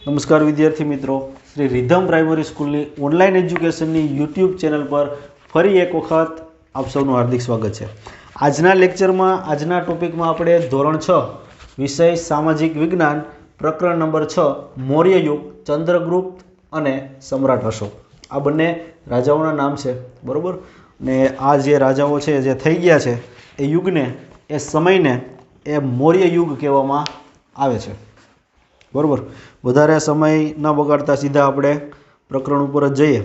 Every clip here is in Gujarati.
नमस्कार विद्यार्थी मित्रों, Shri rhythm primary school online education YouTube channel पर फरी एक वखत आप सबનું हार्दिक स्वागत है। आजना लेक्चर में आजना टॉपिक में આપણે ધોરણ 6 વિષય સામાજિક વિજ્ઞાન પ્રકરણ નંબર 6 મૌર્ય યુગ ચંદ્રગુપ્ત અને સમ્રાટ અશોક આ બંને રાજાઓના નામ છે, બરોબર। ને આ જે રાજાઓ છે જે થઈ ગયા છે એ યુગને એ સમયને એ મૌર્ય યુગ કહેવામાં આવે છે, बराबर। वधारे समय न बगाड़ता सीधा आपणे प्रकरण पर ज जईए।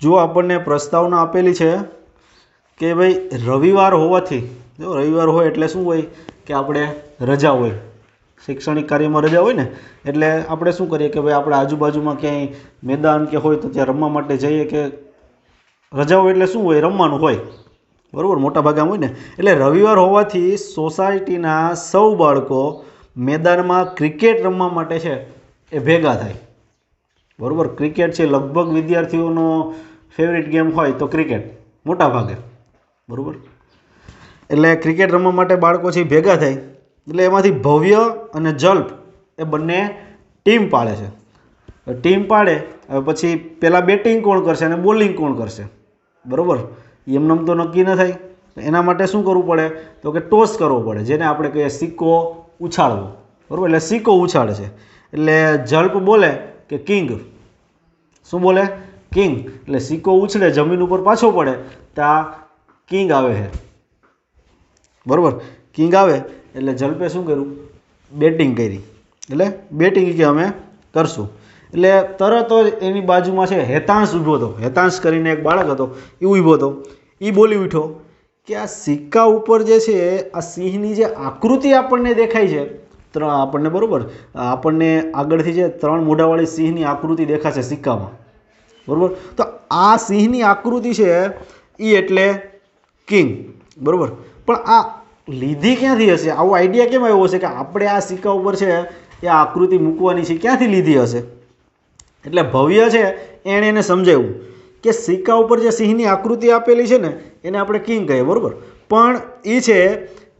जो आपने प्रस्तावना आपेली है कि भाई रविवार होवाथी, जो रविवार होय एटले शुं होय कि आपणे रजा होय, शैक्षणिक कार्य में रजा होय ने एटले आपणे शुं करीए कि भाई आपणे आजूबाजू में क्यांय मैदान के होय तो त्यां रमवा माटे जईए कि रजा होय एटले शुं होय रमवानुं होय, बराबर। मोटा भागे होय ने एटले रविवार होवाथी सोसायटीना सौ बाळको मैदान में क्रिकेट रमवा माटे छे ए भेगा थाय, बराबर। क्रिकेट छे लगभग विद्यार्थीओनो फेवरेट गेम होय तो क्रिकेट मोटा भागे, बराबर। एटले क्रिकेट रमवा माटे बाळको छे भेगा थाय एटले एमांथी भव्य अने जल्प ए बंने टीम पाड़े छे। टीम पाड़े पछी पेला बेटिंग कोण करशे अने बोलिंग कोण करशे, बराबर। एमनेम तो नक्की न थाय, एना माटे शुं करवुं पड़े तो कि टॉस करवो पड़े, जेने आपणे कहीए सिक्को उछाड़वो, बराबर। एटले सिक्को उछाड़े छे एटले जल्प बोले कि किंग, शुं बोले किंग, एटले सिक्को उछळे जमीन पर पाछो पड़े तो किंग आवे है, बराबर। किंग आवे एटले जल्पे शुं कर्युं बेटिंग करी, एटले बेटिंग के अमे करशुं। एटले तरत ज एनी बाजुमां छे हेतांश ऊभो हतो, हेतांश करीने एक बाळक हतो ए ऊभो हतो, ए बोली उठ्यो कि आ सिक्का उपर जे छे आ सिंहनी जे आकृति आपणने देखाय छे, आपणने बरोबर आपणने आगळथी जे त्रण मोढावाળી सिंहनी आकृति देखाशे सिक्कामां, बरोबर। तो आ सिंहनी आकृति छे ई एटले किंग, बरोबर। पण आ लीधी क्यांथी हशे, आवो आइडिया केम आव्यो हशे कि आपणे आ सिक्का उपर छे ए आकृति मूकवानी छे, क्यांथी लीधी हशे? एटले भव्य छे एणे एने समजाव्युं कि सिक्का उपर जे सिंहनी आकृति आपेली छे ने एने आपणे किंग कहीए, बरोबर। पण ई छे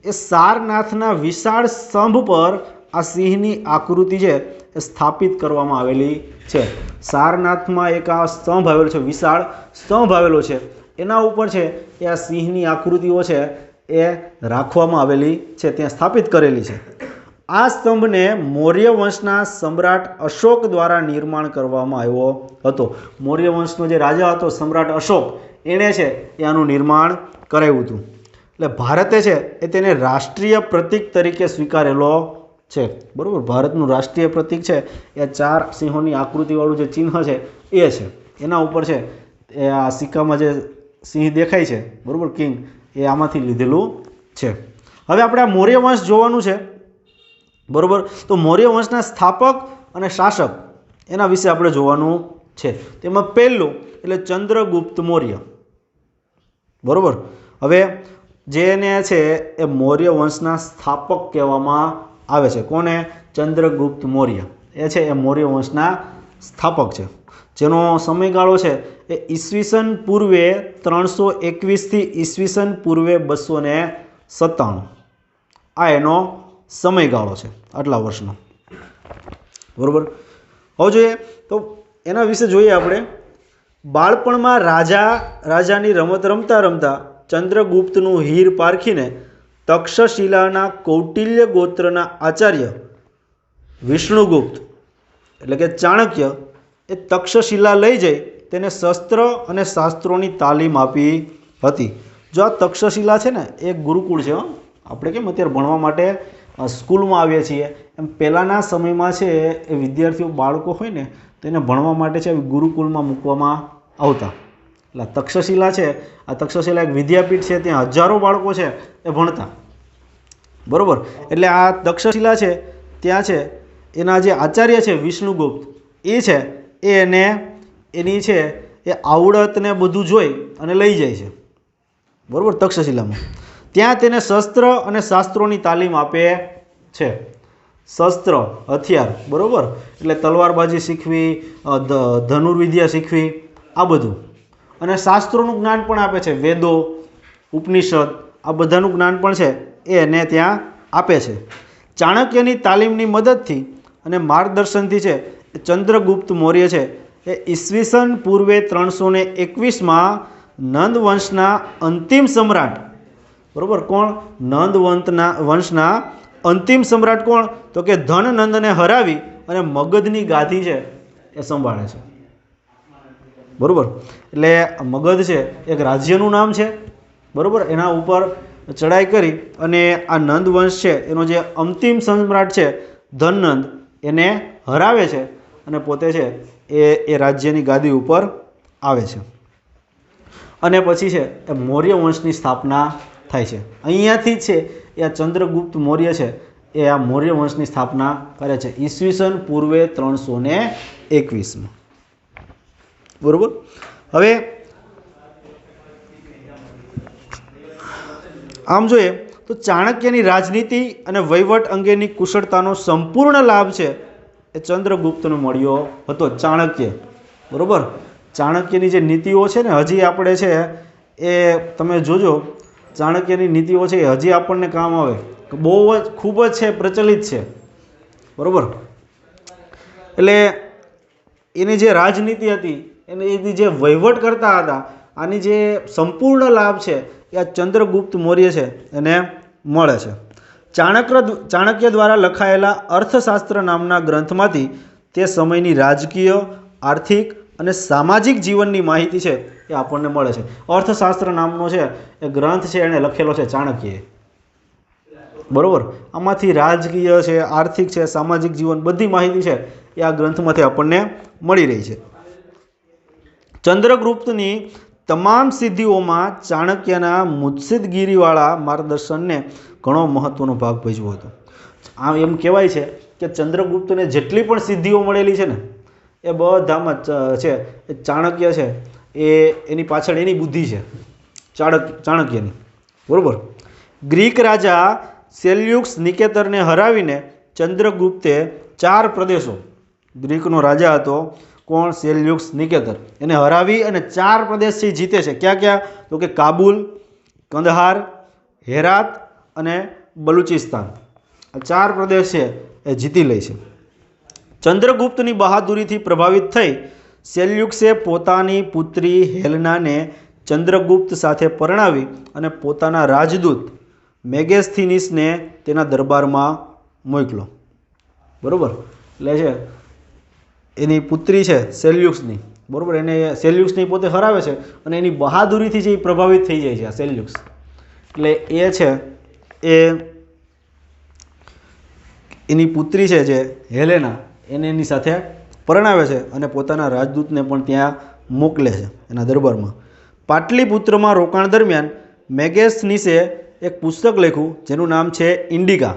ए सारनाथना विशाळ स्तंभ पर आ सिंहनी आकृति छे ए स्थापित करवामां आवेली छे। सारनाथमां एक आ स्तंभ आवेलो छे, विशाळ स्तंभ आवेलो छे, एना उपर छे ए आ सिंहनी आकृतिओ छे ए राखवामां आवेली छे, त्यां स्थापित करेली छे। आ स्तंभने मौर्य वंशना सम्राट अशोक द्वारा निर्माण करवामां आव्यो हतो। मौर्य वंशनो जे राजा हतो सम्राट अशोक एणे छे ए आनुं निर्माण कराव्युं हतुं। એટલે ભારતે છે એ તેને રાષ્ટ્રીય પ્રતીક તરીકે સ્વીકારેલો છે, બરાબર। ભારતનું રાષ્ટ્રીય પ્રતીક છે એ ચાર સિંહોની આકૃતિવાળું જે ચિહ્ન છે એ છે, એના ઉપર છે એ આ સિક્કામાં જે સિંહ દેખાય છે, બરાબર, કિંગ, એ આમાંથી લીધેલું છે। હવે આપણે આ મૌર્ય વંશ જોવાનું છે, બરાબર। તો મૌર્ય વંશના સ્થાપક અને શાસક એના વિશે આપણે જોવાનું છે। તેમાં પહેલું એટલે ચંદ્રગુપ્ત મૌર્ય, બરાબર। હવે જેને છે એ મૌર્ય વંશના સ્થાપક કહેવામાં આવે છે। કોને? ચંદ્રગુપ્ત મૌર્ય એ છે એ મૌર્ય વંશના સ્થાપક છે, જેનો સમયગાળો છે એ ઈસવીસન પૂર્વે 321 થી ઈસવીસન પૂર્વે 297 આ એનો સમયગાળો છે, આટલા વર્ષનો, બરાબર। હવે જોઈએ તો એના વિશે જોઈએ આપણે। બાળપણમાં રાજાની રમત રમતા રમતા ચંદ્રગુપ્તનું હીર પારખીને તક્ષશિલાના કૌટિલ્ય ગોત્રના આચાર્ય વિષ્ણુગુપ્ત એટલે કે ચાણક્ય એ તક્ષશિલા લઈ જઈ તેને શસ્ત્ર અને શાસ્ત્રોની તાલીમ આપી હતી। જો આ તક્ષશિલા છે ને એ ગુરુકુળ છે, આપણે કેમ અત્યારે ભણવા માટે સ્કૂલમાં આવીએ છીએ એમ પહેલાંના સમયમાં છે એ વિદ્યાર્થીઓ બાળકો હોય ને તો એને ભણવા માટે છે ગુરુકુળમાં મૂકવામાં આવતા। એટલે તક્ષશિલા છે, આ તક્ષશિલા એક વિદ્યાપીઠ છે, ત્યાં હજારો બાળકો છે એ ભણતા, બરાબર। એટલે આ તક્ષશિલા છે ત્યાં છે એના જે આચાર્ય છે વિષ્ણુગુપ્ત એ છે એને એની છે એ આવડતને બધું જોઈ અને લઈ જાય છે, બરાબર, તક્ષશિલામાં। ત્યાં તેને શસ્ત્ર અને શાસ્ત્રોની તાલીમ આપે છે। શસ્ત્ર હથિયાર, બરાબર, એટલે તલવારબાજી શીખવી, ધનુર્વિદ્યા શીખવી, આ બધું, અને શાસ્ત્રોનું જ્ઞાન પણ આપે છે, વેદો, ઉપનિષદ, આ બધાનું જ્ઞાન પણ છે એ એને ત્યાં આપે છે। ચાણક્યની તાલીમની મદદથી અને માર્ગદર્શનથી છે એ ચંદ્રગુપ્ત મૌર્ય છે એ ઈસવીસન પૂર્વે 321માં નંદ વંશના અંતિમ સમ્રાટ, બરોબર, કોણ? નંદ વંશના અંતિમ સમ્રાટ કોણ? તો કે ધનનંદને હરાવી અને મગધની ગાદી છે એ સંભાળે છે, બરોબર. એટલે મગધ છે એક રાજ્યનું નામ છે, બરોબર. એના ઉપર ચડાઈ કરી અને આ નંદ વંશ છે એનો જે અંતિમ સમ્રાટ છે ધનનંદ એને હરાવે છે અને પોતે છે એ રાજ્યની ગાદી ઉપર આવે છે અને પછી છે એ મૌર્ય વંશની સ્થાપના થાય છે. અહીંયાથી છે એ આ ચંદ્રગુપ્ત મૌર્ય છે એ આ મૌર્ય વંશની સ્થાપના કરે છે ઈસવીસન પૂર્વે 321માં, બરોબર. હવે આમ જોઈએ તો ચાણક્યની રાજનીતિ અને વહીવટ અંગેની કુશળતાનો સંપૂર્ણ લાભ છે એ ચંદ્રગુપ્તને મળ્યો હતો. ચાણક્ય, બરોબર. ચાણક્યની જે નીતિઓ છે ને હજી આપણે છે એ તમે જોજો, ચાણક્યની નીતિઓ છે એ હજી આપણને કામ આવે, બહુ જ ખૂબ જ છે પ્રચલિત છે, બરોબર. એટલે એની જે રાજનીતિ હતી એની જે વહીવટ કરતા હતા આની જે સંપૂર્ણ લાભ છે એ આ ચંદ્રગુપ્ત મૌર્ય છે એને મળે છે. ચાણક્ય દ્વારા લખાયેલા અર્થશાસ્ત્ર નામના ગ્રંથમાંથી તે સમયની રાજકીય, આર્થિક અને સામાજિક જીવનની માહિતી છે એ આપણને મળે છે. અર્થશાસ્ત્ર નામનો છે એ ગ્રંથ છે એણે લખેલો છે ચાણક્યએ, બરોબર. આમાંથી રાજકીય છે, આર્થિક છે, સામાજિક જીવન બધી માહિતી છે એ આ ગ્રંથમાંથી આપણને મળી રહી છે. ચંદ્રગુપ્તની તમામ સિદ્ધિઓમાં ચાણક્યના મુત્સદ્દીગીરીવાળા માર્ગદર્શનને ઘણો મહત્વનો ભાગ ભજવ્યો હતો. આમ એમ કહેવાય છે કે ચંદ્રગુપ્તને જેટલી પણ સિદ્ધિઓ મળેલી છે ને એ બધામાં છે એ ચાણક્ય છે એની પાછળ એની બુદ્ધિ છે ચાણક્યની, બરોબર. ગ્રીક રાજા સેલ્યુકસ નિકેતરને હરાવીને ચંદ્રગુપ્તે 4 પ્રદેશો, ગ્રીકનો રાજા હતો કોણ? સેલ્યુકસ નિકેતર, એને હરાવી અને 4 પ્રદેશથી જીતે છે. ક્યાં ક્યાં? તો કે કાબુલ, કંદહાર, હેરાત અને બલુચિસ્તાન. આ 4 પ્રદેશ છે એ જીતી લે છે. ચંદ્રગુપ્તની બહાદુરીથી પ્રભાવિત થઈ સેલ્યુકસે પોતાની પુત્રી હેલેનાને ચંદ્રગુપ્ત સાથે પરણાવી અને પોતાના રાજદૂત મેગેસ્થીનીસને તેના દરબારમાં મોકલો, બરોબર. એટલે છે એની પુત્રી છે સેલ્યુક્સની, બરોબર, એને સેલ્યુક્સની પોતે હરાવે છે અને એની બહાદુરીથી જે પ્રભાવિત થઈ જાય છે આ સેલ્યુક્સ. એટલે એ છે એ એની પુત્રી છે જે હેલેના એને એની સાથે પરણાવે છે અને પોતાના રાજદૂતને પણ ત્યાં મોકલે છે એના દરબારમાં. પાટલીપુત્રમાં રોકાણ દરમિયાન મેગેસ્થનીસે એક પુસ્તક લખ્યું જેનું નામ છે ઇન્ડિકા.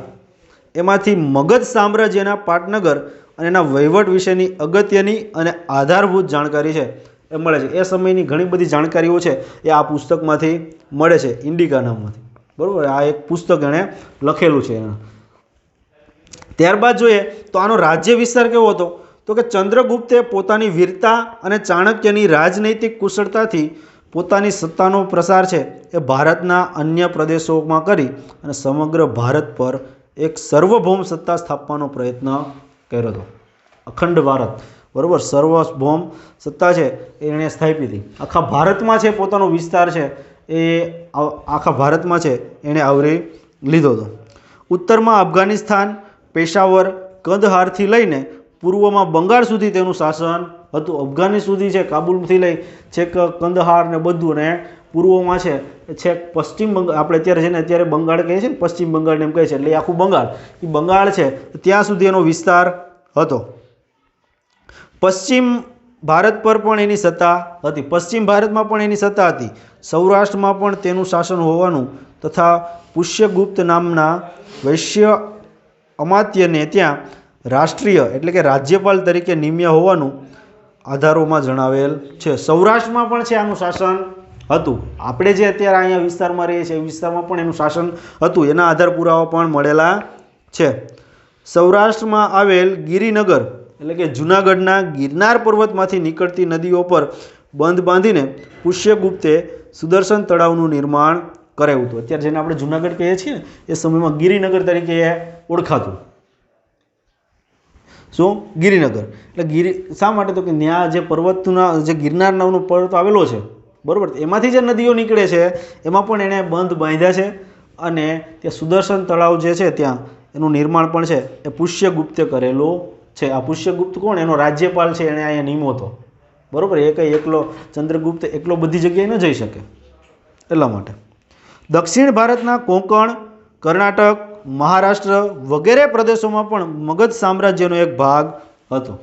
એમાંથી મગધ સામ્રાજ્યના પાટનગર અને એના વહીવટ વિશેની અગત્યની અને આધારભૂત જાણકારી છે એ મળે છે. એ સમયની ઘણી બધી જાણકારીઓ છે એ આ પુસ્તકમાંથી મળે છે, ઇન્ડિકા નામમાંથી, બરાબર. આ એક પુસ્તક એણે લખેલું છે એના. ત્યારબાદ જોઈએ તો આનો રાજ્ય વિસ્તાર કેવો હતો? તો કે ચંદ્રગુપ્તે પોતાની વીરતા અને ચાણક્યની રાજનૈતિક કુશળતાથી પોતાની સત્તાનો પ્રસાર છે એ ભારતના અન્ય પ્રદેશોમાં કરી અને સમગ્ર ભારત પર એક સર્વભૌમ સત્તા સ્થાપવાનો પ્રયત્ન કર્યો હતો. અખંડ ભારત, બરાબર, સર્વભૌમ સત્તા છે એણે સ્થાપી હતી. આખા ભારતમાં છે પોતાનો વિસ્તાર છે એ આખા ભારતમાં છે એણે આવરી લીધો હતો. ઉત્તરમાં અફઘાનિસ્તાન, પેશાવર, કંદહારથી લઈને પૂર્વમાં બંગાળ સુધી તેનું શાસન હતું. અફઘાનિસ્તાન સુધી છે, કાબુલથી લઈ છેક કંદહાર ને બધું, ને પૂર્વમાં છે છેક પશ્ચિમ બંગાળ, આપણે અત્યારે છે ને અત્યારે બંગાળ કહીએ છીએ ને, પશ્ચિમ બંગાળને એમ કહે છે, એટલે એ આખું બંગાળ, એ બંગાળ છે ત્યાં સુધી એનો વિસ્તાર હતો. પશ્ચિમ ભારત પર પણ એની સત્તા હતી, પશ્ચિમ ભારતમાં પણ એની સત્તા હતી. સૌરાષ્ટ્રમાં પણ તેનું શાસન હોવાનું તથા પુષ્યગુપ્ત નામના વૈશ્ય અમાત્યને ત્યાં રાષ્ટ્રીય એટલે કે રાજ્યપાલ તરીકે નિમ્યા હોવાનું આધારોમાં જણાવેલ છે. સૌરાષ્ટ્રમાં પણ છે આનું શાસન હતું. આપણે જે અત્યારે અહીંયા વિસ્તારમાં રહીએ છીએ એ વિસ્તારમાં પણ એનું શાસન હતું, એના આધાર પુરાવા પણ મળેલા છે. સૌરાષ્ટ્રમાં આવેલ ગિરિનગર એટલે કે જૂનાગઢના ગિરનાર પર્વતમાંથી નીકળતી નદીઓ પર બંધ બાંધીને પુષ્યગુપ્તે સુદર્શન તળાવનું નિર્માણ કરાવ્યું હતું. અત્યારે જેને આપણે જૂનાગઢ કહીએ છીએ ને એ સમયમાં ગિરિનગર તરીકે ઓળખાતું. શું? ગિરિનગર. એટલે શા માટે? તો કે ત્યાં જે પર્વતના જે ગિરનાર નામનો પર્વત આવેલો છે, બરાબર, એમાંથી જે નદીઓ નીકળે છે એમાં પણ એણે બંધ બાંધ્યા છે. અને ત્યાં સુદર્શન તળાવ જે છે ત્યાં એનું નિર્માણ પણ છે એ પુષ્યગુપ્તે કરેલું છે. આ પુષ્યગુપ્ત કોણ? એનો રાજ્યપાલ છે, એણે અહીંયા નિમો હતો, બરાબર. એ કંઈ એકલો ચંદ્રગુપ્ત એકલો બધી જગ્યાએ ન જઈ શકે, એટલા માટે. દક્ષિણ ભારતના કોંકણ, કર્ણાટક, મહારાષ્ટ્ર વગેરે પ્રદેશોમાં પણ મગધ સામ્રાજ્યનો એક ભાગ હતો.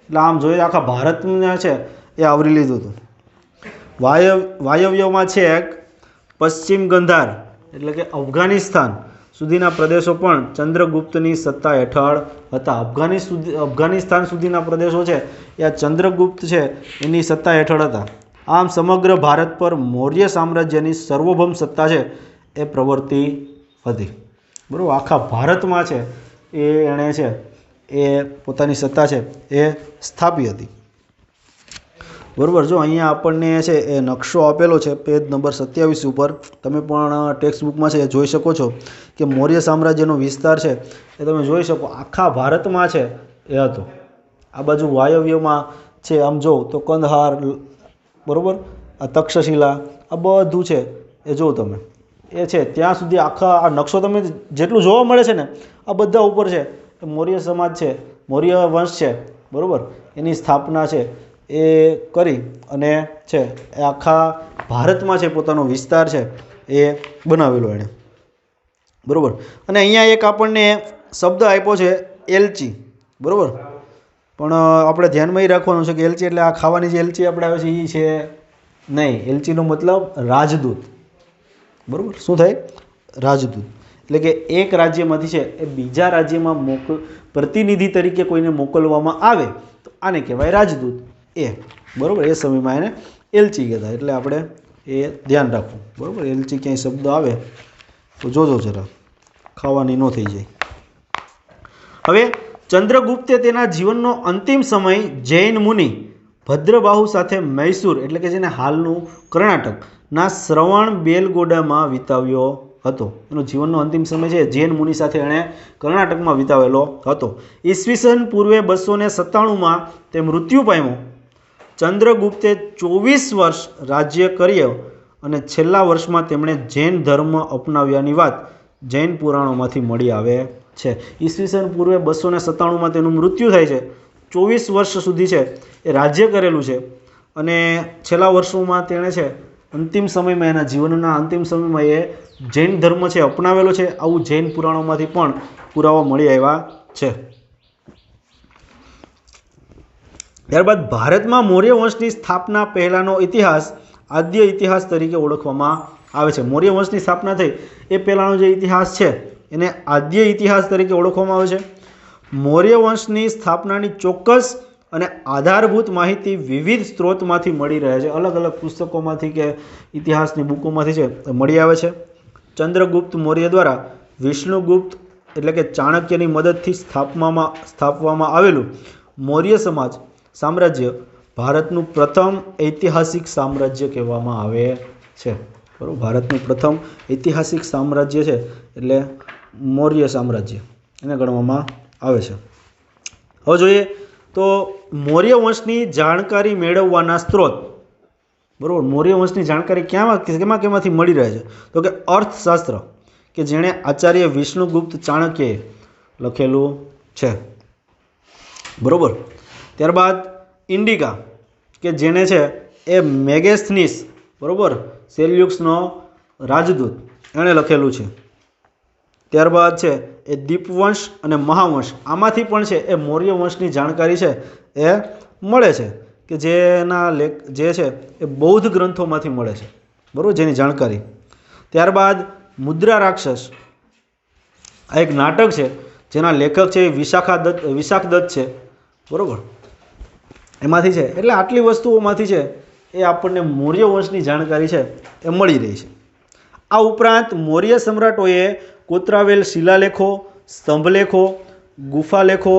એટલે આમ જોઈએ આખા ભારતને છે એ આવરી લીધું હતું. વાયવ્યમાં છેક પશ્ચિમ ગંધાર એટલે કે અફઘાનિસ્તાન સુધીના પ્રદેશો પણ ચંદ્રગુપ્તની સત્તા હેઠળ હતા. અફઘાનિસ્તાન સુધીના પ્રદેશો છે એ આ ચંદ્રગુપ્ત છે એની સત્તા હેઠળ હતા. આમ સમગ્ર ભારત પર મૌર્ય સામ્રાજ્યની સર્વભૌમ સત્તા છે એ પ્રવર્તી હતી, બરાબર. આખા ભારતમાં છે એ એણે છે એ પોતાની સત્તા છે એ સ્થાપી હતી, બરાબર. જો અહીંયા આપણને છે એ નકશો આપેલો છે પેજ નંબર 27 ઉપર, તમે પણ ટેક્સ્ટ બુકમાં છે એ જોઈ શકો છો કે મૌર્ય સામ્રાજ્યનો વિસ્તાર છે એ તમે જોઈ શકો આખા ભારતમાં છે એ હતો. આ બાજુ વાયવ્યમાં છે આમ જો તો કંદહાર, બરાબર, આ તક્ષશિલા, આ બધું છે એ જો તમે એ છે ત્યાં સુધી આખા આ નકશો તમે જેટલું જોવા મળે છે ને આ બધા ઉપર છે એ મૌર્ય સમાજ છે, મૌર્ય વંશ છે, બરાબર, એની સ્થાપના છે એ કરી અને છે એ આખા ભારતમાં છે પોતાનો વિસ્તાર છે એ બનાવેલો એણે, બરાબર. અને અહીંયા એક આપણને શબ્દ આપ્યો છે એલચી, બરાબર, પણ આપણે ધ્યાનમાં એ રાખવાનું છે કે એલચી એટલે આ ખાવાની જે એલચી આપણે આવે છે એ છે નહીં. એલચીનો મતલબ રાજદૂત, બરાબર. શું થાય? રાજદૂત. એટલે કે એક રાજ્યમાંથી છે એ બીજા રાજ્યમાં પ્રતિનિધિ તરીકે કોઈને મોકલવામાં આવે તો આને કહેવાય રાજદૂત એ, બરાબર. એ સમયમાં એને એલચી કહેતા. એટલે આપણે એ ધ્યાન રાખવું, બરાબર. એલચી ક્યાંય શબ્દ આવે તો જોજો જરા, ખાવાની ન થઈ જાય. હવે ચંદ્રગુપ્તે તેના જીવનનો અંતિમ સમય જૈન મુનિ ભદ્રબાહુ સાથે મૈસૂર એટલે કે જેને હાલનું કર્ણાટકના શ્રવણ બેલગોડામાં વિતાવ્યો હતો. એનો જીવનનો અંતિમ સમય છે જૈન મુનિ સાથે એણે કર્ણાટકમાં વિતાવેલો હતો. ઈસવીસન પૂર્વે 297માં તે મૃત્યુ પામ્યો. ચંદ્રગુપ્તે 24 વર્ષ રાજ્ય કર્યો અને છેલ્લા વર્ષમાં તેમણે જૈન ધર્મ અપનાવ્યાની વાત જૈન પુરાણોમાંથી મળી આવે છે. ઈસવીસન પૂર્વે 297માં તેનું મૃત્યુ થાય છે. 24 વર્ષ સુધી છે એ રાજ્ય કરેલું છે અને છેલ્લા વર્ષોમાં તેણે છે અંતિમ સમયમાં એના જીવનના અંતિમ સમયમાં એ જૈન ધર્મ છે અપનાવેલો છે. આવું જૈન પુરાણોમાંથી પણ પુરાવા મળી આવ્યા છે. ત્યારબાદ ભારતમાં મૌર્ય વંશની સ્થાપના પહેલાંનો ઇતિહાસ આદ્ય ઇતિહાસ તરીકે ઓળખવામાં આવે છે. મૌર્ય વંશની સ્થાપના થઈ એ પહેલાંનો જે ઇતિહાસ છે એને આદ્ય ઇતિહાસ તરીકે ઓળખવામાં આવે છે. મૌર્ય વંશની સ્થાપનાની ચોક્કસ અને આધારભૂત માહિતી વિવિધ સ્ત્રોતમાંથી મળી રહે છે. અલગ અલગ પુસ્તકોમાંથી કે ઇતિહાસની બુકોમાંથી છે મળી આવે છે. ચંદ્રગુપ્ત મૌર્ય દ્વારા વિષ્ણુગુપ્ત એટલે કે ચાણક્યની મદદથી સ્થાપવામાં આવેલું મૌર્ય સામ્રાજ્ય ભારતનું પ્રથમ ઐતિહાસિક સામ્રાજ્ય કહેવામાં આવે છે, બરાબર. ભારતનું પ્રથમ ઐતિહાસિક સામ્રાજ્ય છે એટલે મૌર્ય સામ્રાજ્ય એને ગણવામાં આવે છે. હવે જોઈએ તો મૌર્ય વંશની જાણકારી મેળવવાના સ્ત્રોત, બરાબર. મૌર્ય વંશની જાણકારી કેમાંથી મળી રહે છે? તો કે અર્થશાસ્ત્ર કે જેણે આચાર્ય વિષ્ણુગુપ્ત ચાણક્યએ લખેલું છે, બરાબર. ત્યારબાદ ઇન્ડિકા કે જેને છે એ મેગેસ્થનીસ, બરાબર, સેલ્યુક્સનો રાજદૂત એણે લખેલું છે. ત્યારબાદ છે એ દીપવંશ અને મહાવંશ, આમાંથી પણ છે એ મૌર્ય વંશની જાણકારી છે એ મળે છે કે જેના જે છે એ બૌદ્ધ ગ્રંથોમાંથી મળે છે, બરાબર, જેની જાણકારી. ત્યારબાદ મુદ્રા રાક્ષસ, આ એક નાટક છે જેના લેખક છે વિશાખ દત્ત છે, બરાબર. એમાંથી છે એટલે આટલી વસ્તુઓમાંથી છે એ આપણને મૌર્ય વંશની જાણકારી છે એ મળી રહી છે. આ ઉપરાંત મૌર્ય સમ્રાટોએ કોતરાવેલ શિલાલેખો, સ્તંભલેખો, ગુફાલેખો,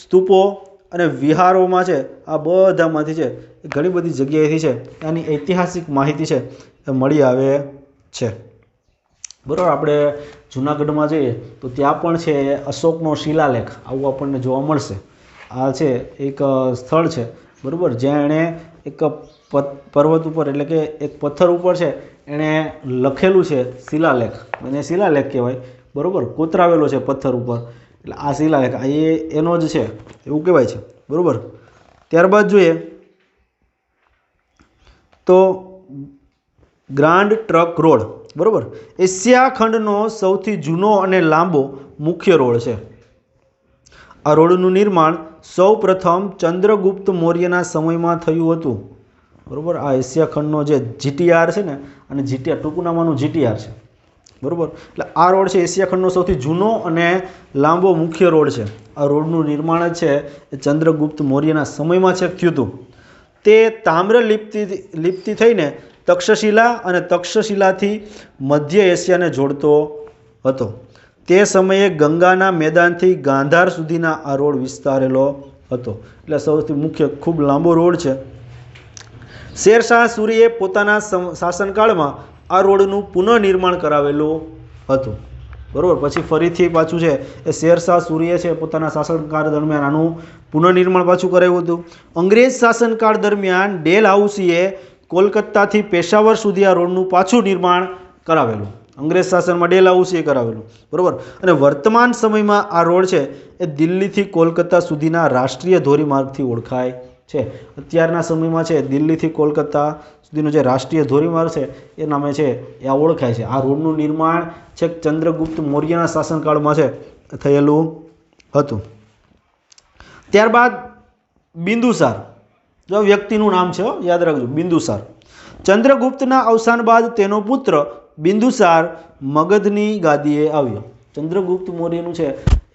સ્તૂપો અને વિહારોમાં છે આ બધામાંથી છે એ ઘણી બધી જગ્યાએથી છે આની ઐતિહાસિક માહિતી છે એ મળી આવે છે, બરાબર. આપણે જૂનાગઢમાં જઈએ તો ત્યાં પણ છે અશોકનો શિલાલેખ આવું આપણને જોવા મળશે. આ છે એક સ્થળ છે, બરાબર, જ્યાં એણે એક પર્વત ઉપર એટલે કે એક પથ્થર ઉપર છે એણે લખેલું છે શિલાલેખ, અને શિલાલેખ કહેવાય, બરાબર, કોતરાવેલો છે પથ્થર ઉપર, એટલે આ શિલાલેખ એનો જ છે એવું કહેવાય છે, બરાબર. ત્યારબાદ જોઈએ તો ગ્રાન્ડ ટ્રંક રોડ, બરાબર, એશિયા ખંડનો સૌથી જૂનો અને લાંબો મુખ્ય રોડ છે. આ રોડનું નિર્માણ સૌ પ્રથમ ચંદ્રગુપ્ત મૌર્યના સમયમાં થયું હતું, બરાબર. આ એશિયા ખંડનો જે જીટીઆર છે ને, અને જીટીઆર ટૂંકું નામનું જીટીઆર છે, બરાબર. એટલે આ રોડ છે એશિયા ખંડનો સૌથી જૂનો અને લાંબો મુખ્ય રોડ છે. આ રોડનું નિર્માણ છે એ ચંદ્રગુપ્ત મૌર્યના સમયમાં છે થયું હતું. તે તામ્ર લિપિથી થઈને તક્ષશિલા અને તક્ષશિલાથી મધ્ય એશિયાને જોડતો હતો. તે સમયે ગંગાના મેદાનથી ગાંધાર સુધીના આ રોડ વિસ્તારેલો હતો. એટલે સૌથી મુખ્ય ખૂબ લાંબો રોડ છે. શેરશાહ સૂરીએ પોતાના શાસનકાળમાં આ રોડનું પુનઃનિર્માણ કરાવેલું હતું, બરાબર. પછી ફરીથી પાછું છે એ શેરશાહ સૂરીએ છે પોતાના શાસનકાળ દરમિયાન આનું પુનઃનિર્માણ પાછું કરાવ્યું હતું. અંગ્રેજ શાસનકાળ દરમિયાન ડેલહાઉસીએ કોલકાતાથી પેશાવર સુધી આ રોડનું પાછું નિર્માણ કરાવેલું. અંગ્રેજ શાસનમાં ડેલહાઉસીએ કરાવેલું, બરાબર. અને વર્તમાન સમયમાં આ રોડ છે એ દિલ્હીથી કોલકાતા સુધીના રાષ્ટ્રીય ધોરીમાર્ગથી ઓળખાય છે. અત્યારના સમયમાં છે દિલ્હીથી કોલકાતા સુધીનો જે રાષ્ટ્રીય ધોરીમાર્ગ છે એ નામે છે એ આ ઓળખાય છે. આ રોડનું નિર્માણ છે ચંદ્રગુપ્ત મૌર્યના શાસનકાળમાં છે થયેલું હતું. ત્યારબાદ બિંદુસાર, જો વ્યક્તિનું નામ છે, યાદ રાખજો, બિંદુસાર. ચંદ્રગુપ્તના અવસાન બાદ તેનો પુત્ર બિંદુસાર મગધની ગાદીએ આવ્યો. ચંદ્રગુપ્ત મૌર્યનું છે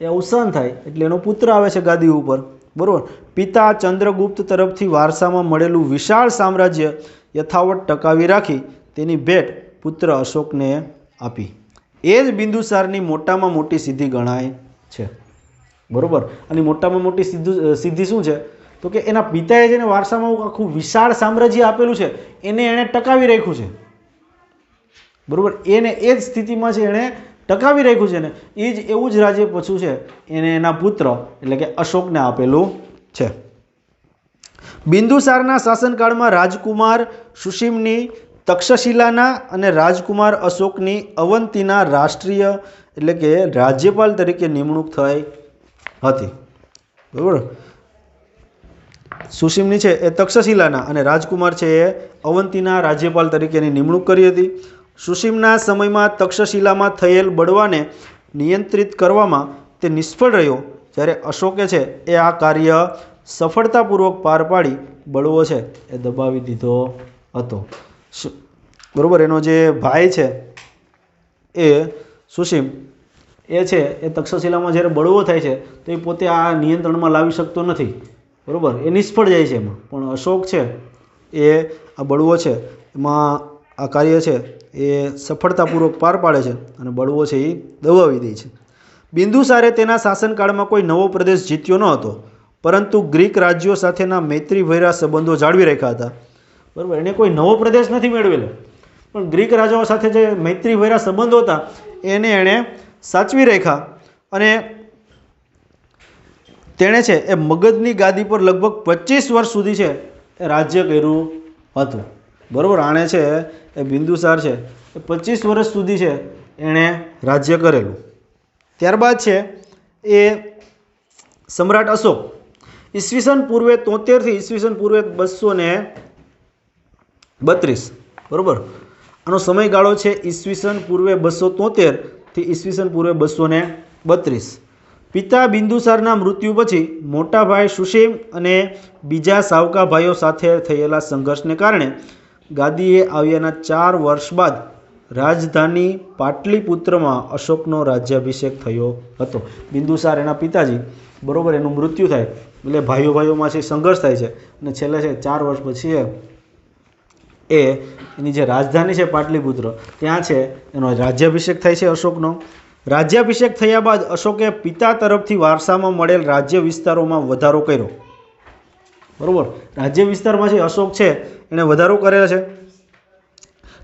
એ અવસાન થાય એટલે એનો પુત્ર આવે છે ગાદી ઉપર, બરાબર. પિતા ચંદ્રગુપ્ત તરફથી વારસામાં મળેલું વિશાળ સામ્રાજ્ય યથાવત ટકાવી રાખી તેની ભેટ પુત્ર અશોકને આપી. એ જ બિંદુસારની મોટામાં મોટી સિદ્ધિ ગણાય છે, બરાબર. અને મોટામાં મોટી સિદ્ધિ શું છે તો કે એના પિતાએ જેને વારસામાં આખું વિશાળ સામ્રાજ્ય આપેલું છે એને એણે ટકાવી રાખ્યું છે, બરાબર. એને એ જ સ્થિતિમાં છે એણે ટકાવી રાખ્યું છે ને એ જ એવું જ રાજ્ય પાછું છે એને એના પુત્ર એટલે કે અશોકને આપેલું છે. બિંદુસારના શાસનકાળમાં રાજકુમાર સુશીમની તક્ષશિલાના અને રાજકુમાર અશોકની અવંતીના રાષ્ટ્રીય એટલે કે રાજ્યપાલ તરીકે નિમણૂક થઈ હતી, બરાબર. સુશીમની છે એ તક્ષશિલાના અને રાજકુમાર છે એ અવંતીના રાજ્યપાલ તરીકેની નિમણૂક કરી હતી. સુશીમના સમયમાં તક્ષશિલામાં થયેલ બળવાને નિયંત્રિત કરવામાં તે નિષ્ફળ રહ્યો, જ્યારે અશોકે છે એ આ કાર્ય સફળતાપૂર્વક પાર પાડી બળવો છે એ દબાવી દીધો હતો, બરાબર. એનો જે ભાઈ છે એ સુશીમ એ છે એ તક્ષશિલામાં જ્યારે બળવો થાય છે તો એ પોતે આ નિયંત્રણમાં લાવી શકતો નથી, બરાબર. એ નિષ્ફળ જાય છે એમાં, પણ અશોક છે એ આ બળવો છે એમાં આ કાર્ય છે એ સફળતાપૂર્વક પાર પાડે છે અને બળવો છે એ દબાવી દે છે. બિંદુસારે તેના શાસનકાળમાં કોઈ નવો પ્રદેશ જીત્યો ન હતો, પરંતુ ગ્રીક રાજ્યો સાથેના મૈત્રીભર્યા સંબંધો જાળવી રાખ્યા હતા, બરાબર. એને કોઈ નવો પ્રદેશ નથી મેળવેલો, પણ ગ્રીક રાજાઓ સાથે જે મૈત્રીભર્યા સંબંધો હતા એને એણે સાચવી રાખ્યા અને તેણે છે એ મગધની ગાદી પર લગભગ 25 વર્ષ સુધી છે એ રાજ્ય કર્યું હતું, બરાબર. આણે છે એ બિંદુસાર છે એ 25 વર્ષ સુધી છે એણે રાજ્ય કરેલું. ત્યારબાદ છે એ સમ્રાટ અશોક ઈસવીસન પૂર્વે 73 થી ઈસવીસન પૂર્વે 232, બરાબર. આનો સમયગાળો છે ઈસવીસન પૂર્વે 273 થી ઈસવીસન પૂર્વે 232. પિતા બિંદુસારના મૃત્યુ પછી મોટા ભાઈ સુશીમ અને બીજા સાવકા ભાઈઓ સાથે થયેલા સંઘર્ષને કારણે ગાદીએ આવ્યાના 4 વર્ષ બાદ રાજધાની પાટલીપુત્રમાં અશોકનો રાજ્યાભિષેક થયો હતો. બિંદુસાર એના પિતાજી, બરાબર, એનું મૃત્યુ થાય એટલે ભાઈઓમાં છે સંઘર્ષ થાય છે અને છેલ્લે છે 4 વર્ષ પછી એની જે રાજધાની છે પાટલીપુત્ર ત્યાં છે એનો રાજ્યાભિષેક થાય છે અશોકનો. રાજ્યાભિષેક થયા બાદ અશોકે પિતા તરફથી વારસામાં મળેલ રાજ્ય વિસ્તારોમાં વધારો કર્યો, બરાબર. રાજ્ય વિસ્તારમાં છે અશોક છે એણે વધારો કરેલો છે.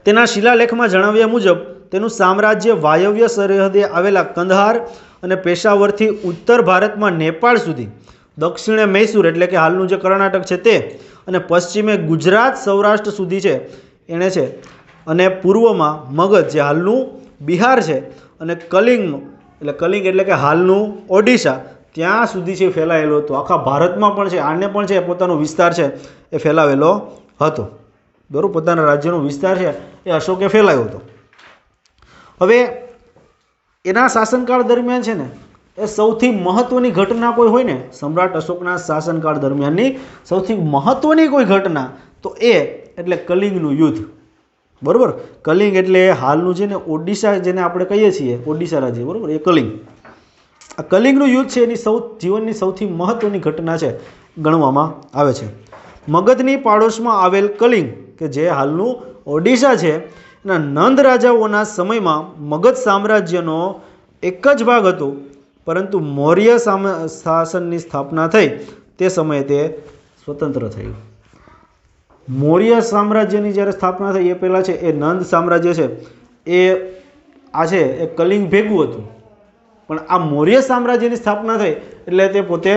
તેના શિલાલેખમાં જણાવ્યા મુજબ તેનું સામ્રાજ્ય વાયવ્ય સરહદે આવેલા કંદહાર અને પેશાવરથી ઉત્તર ભારતમાં નેપાળ સુધી, દક્ષિણે મૈસૂર એટલે કે હાલનું જે કર્ણાટક છે તે, અને પશ્ચિમે ગુજરાત સૌરાષ્ટ્ર સુધી છે એણે છે, અને પૂર્વમાં મગધ જે હાલનું બિહાર છે, અને કલિંગ એટલે કે હાલનું ઓડિશા ત્યાં સુધી છે ફેલાયેલો હતો. આખા ભારતમાં પણ છે આને પણ છે પોતાનો વિસ્તાર છે એ ફેલાવેલો હતો. બરાબર, પોતાના રાજ્યનો વિસ્તાર છે એ અશોકે ફેલાવ્યો હતો. હવે એના શાસનકાળ દરમિયાન છે ને એ સૌથી મહત્વની ઘટના કોઈ હોય ને, સમ્રાટ અશોકના શાસનકાળ દરમિયાનની સૌથી મહત્વની કોઈ ઘટના તો એ એટલે કલિંગનું યુદ્ધ. બરાબર, કલિંગ એટલે હાલનું છે ને ઓડિશા જેને આપણે કહીએ છીએ ઓડિશા રાજ્ય, બરાબર, એ કલિંગ. આ કલિંગનું યુદ્ધ છે એની જીવનની સૌથી મહત્વની ઘટના છે ગણવામાં આવે છે. મગધની પાડોશમાં આવેલ કલિંગ કે જે હાલનું ઓડિશા છે એના નંદ રાજાઓના સમયમાં મગધ સામ્રાજ્યનો એક જ ભાગ હતો, પરંતુ મૌર્ય શાસનની સ્થાપના થઈ તે સમયે તે સ્વતંત્ર થયું. મૌર્ય સામ્રાજ્યની જ્યારે સ્થાપના થઈ એ પહેલાં છે એ નંદ સામ્રાજ્ય છે એ આ છે એ કલિંગ ભેગું હતું, પણ આ મૌર્ય સામ્રાજ્યની સ્થાપના થઈ એટલે તે પોતે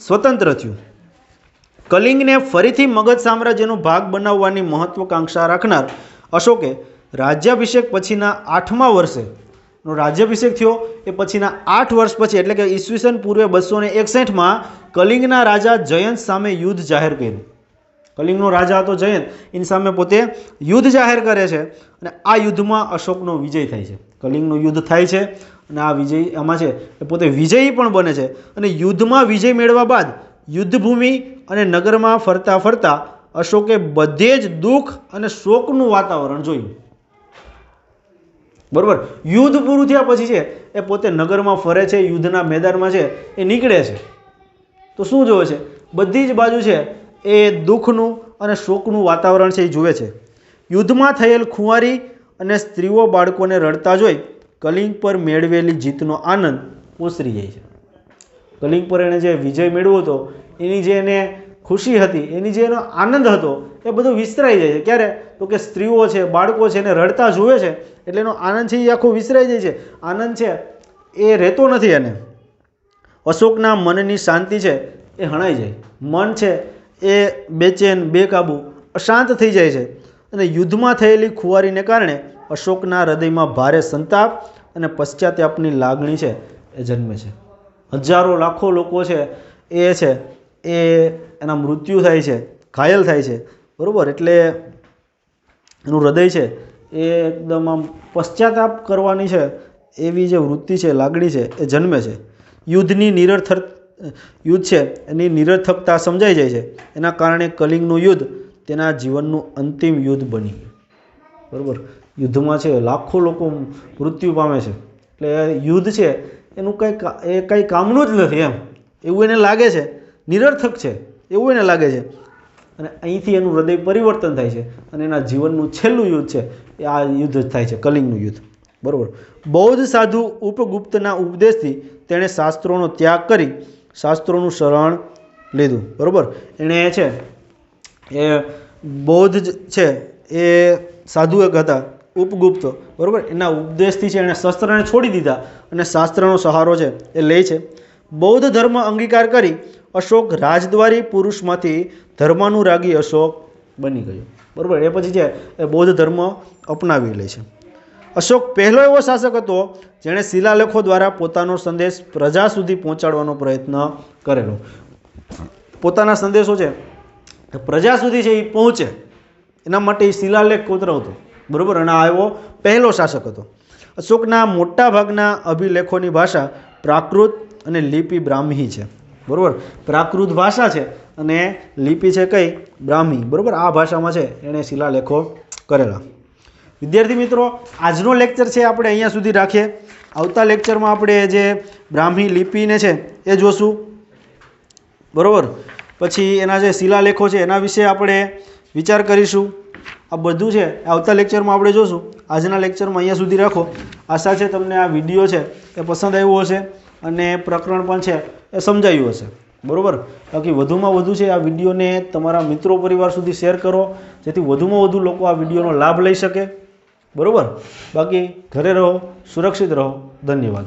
સ્વતંત્ર થયું. કલિંગને ફરીથી મગધ સામ્રાજ્યનો ભાગ બનાવવાની મહત્વાકાંક્ષા રાખનાર અશોકે રાજ્યાભિષેક પછીના 8મા વર્ષે રાજ્યાભિષેક થયો એ પછીના 8 વર્ષ પછી એટલે કે ઈસવીસન પૂર્વે 261માં કલિંગના રાજા જયંત સામે યુદ્ધ જાહેર કર્યું. કલિંગનો રાજા હતો જયંત, એની સામે પોતે યુદ્ધ જાહેર કરે છે અને આ યુદ્ધમાં અશોકનો વિજય થાય છે. કલિંગનું યુદ્ધ થાય છે અને આ વિજય આમાં છે એ પોતે વિજયી પણ બને છે, અને યુદ્ધમાં વિજય મેળવ્યા બાદ યુદ્ધભૂમિ અને નગરમાં ફરતા ફરતા અશોકે બધે જ દુઃખ અને શોકનું વાતાવરણ જોયું. બરાબર, યુદ્ધ પૂરું થયા પછી છે એ પોતે નગરમાં ફરે છે, યુદ્ધના મેદાનમાં છે એ નીકળે છે તો શું જોવે છે, બધી જ બાજુ છે એ દુઃખનું અને શોકનું વાતાવરણ છે એ જુએ છે. યુદ્ધમાં થયેલ ખુંવારી અને સ્ત્રીઓ બાળકોને રડતા જોઈ કલિંગ પર મેળવેલી જીતનો આનંદ ઓસરી જાય છે. કલિંગ પર એણે જે વિજય મેળવ્યો હતો એની જે એને ખુશી હતી, એની જે એનો આનંદ હતો એ બધો વિસરાઈ જાય છે. ક્યારે? તો કે સ્ત્રીઓ છે, બાળકો છે એને રડતા જુએ છે એટલે એનો આનંદ છે એ આખો વિસરાઈ જાય છે. આનંદ છે એ રહેતો નથી એને. અશોકના મનની શાંતિ છે એ હણાઈ જાય. મન છે એ બેચેન, બેકાબુ, અશાંત થઈ જાય છે, અને યુદ્ધમાં થયેલી ખુવારીને કારણે અશોકના હૃદયમાં ભારે સંતાપ અને પશ્ચાતાપની લાગણી છે એ જન્મે છે. હજારો લાખો લોકો છે એ એના મૃત્યુ થાય છે, ઘાયલ થાય છે. બરાબર, એટલે એનું હૃદય છે એ એકદમ આમ પશ્ચાતાપ કરવાની છે એવી જે વૃત્તિ છે, લાગણી છે એ જન્મે છે. યુદ્ધ છે એની નિરર્થકતા સમજાઈ જાય છે. એના કારણે કલિંગનું યુદ્ધ તેના જીવનનું અંતિમ યુદ્ધ બની ગયું. બરાબર, યુદ્ધમાં છે લાખો લોકો મૃત્યુ પામે છે એટલે યુદ્ધ છે એનું કંઈ કામનું જ નથી એમ એવું એને લાગે છે, નિરર્થક છે એવું એને લાગે છે. અને અહીંથી એનું હૃદય પરિવર્તન થાય છે અને એના જીવનનું છેલ્લું યુદ્ધ છે એ આ યુદ્ધ થાય છે, કલિંગનું યુદ્ધ. બરાબર, બૌદ્ધ સાધુ ઉપગુપ્તના ઉપદેશથી તેણે શાસ્ત્રોનો ત્યાગ કરી શાસ્ત્રોનું શરણ લીધું. બરાબર, એણે છે એ બૌદ્ધ છે એ સાધુ એક હતા ઉપગુપ્ત, બરાબર, એના ઉપદેશથી છે એણે શસ્ત્રને છોડી દીધા અને શાસ્ત્રનો સહારો છે એ લે છે. બૌદ્ધ ધર્મ અંગીકાર કરી અશોક રાજદ્વારી પુરુષમાંથી ધર્માનુરાગી અશોક બની ગયો. બરાબર, એ પછી છે એ બૌદ્ધ ધર્મ અપનાવી લે છે. અશોક પહેલો એવો શાસક હતો જેણે શિલાલેખો દ્વારા પોતાનો સંદેશ પ્રજા સુધી પહોંચાડવાનો પ્રયત્ન કરેલો. પોતાના સંદેશો છે પ્રજા સુધી છે એ પહોંચે એના માટે એ શિલાલેખ કોતરાવતો. બરાબર, અને આ એવો પહેલો શાસક હતો. અશોકના મોટા ભાગના અભિલેખોની ભાષા પ્રાકૃત અને લિપિ બ્રાહ્મી છે. બરાબર, પ્રાકૃત ભાષા છે અને લિપિ છે કઈ? બ્રાહ્મી. બરાબર, આ ભાષામાં છે એણે શિલાલેખો કરેલા. વિદ્યાર્થી મિત્રો, આજનો લેક્ચર છે આપણે અહીંયા સુધી રાખીએ. આવતા લેક્ચરમાં આપણે જે બ્રાહ્મી લિપિને છે એ જોશું. બરાબર, પછી એના જે શિલાલેખો છે એના વિશે આપણે વિચાર કરીશું. આ બધું છે આવતા લેક્ચરમાં આપણે જોશું. આજના લેક્ચરમાં અહીંયા સુધી રાખો. આશા છે તમને આ વિડીયો છે એ પસંદ આવ્યો હશે અને પ્રકરણ પણ છે એ સમજાયું હશે. બરાબર, બાકી વધુમાં વધુ છે આ વિડીયોને તમારા મિત્રો પરિવાર સુધી શેર કરો જેથી વધુમાં વધુ લોકો આ વિડીયોનો લાભ લઈ શકે. બરાબર. બાકી ઘરે રહો, સુરક્ષિત રહો. ધન્યવાદ.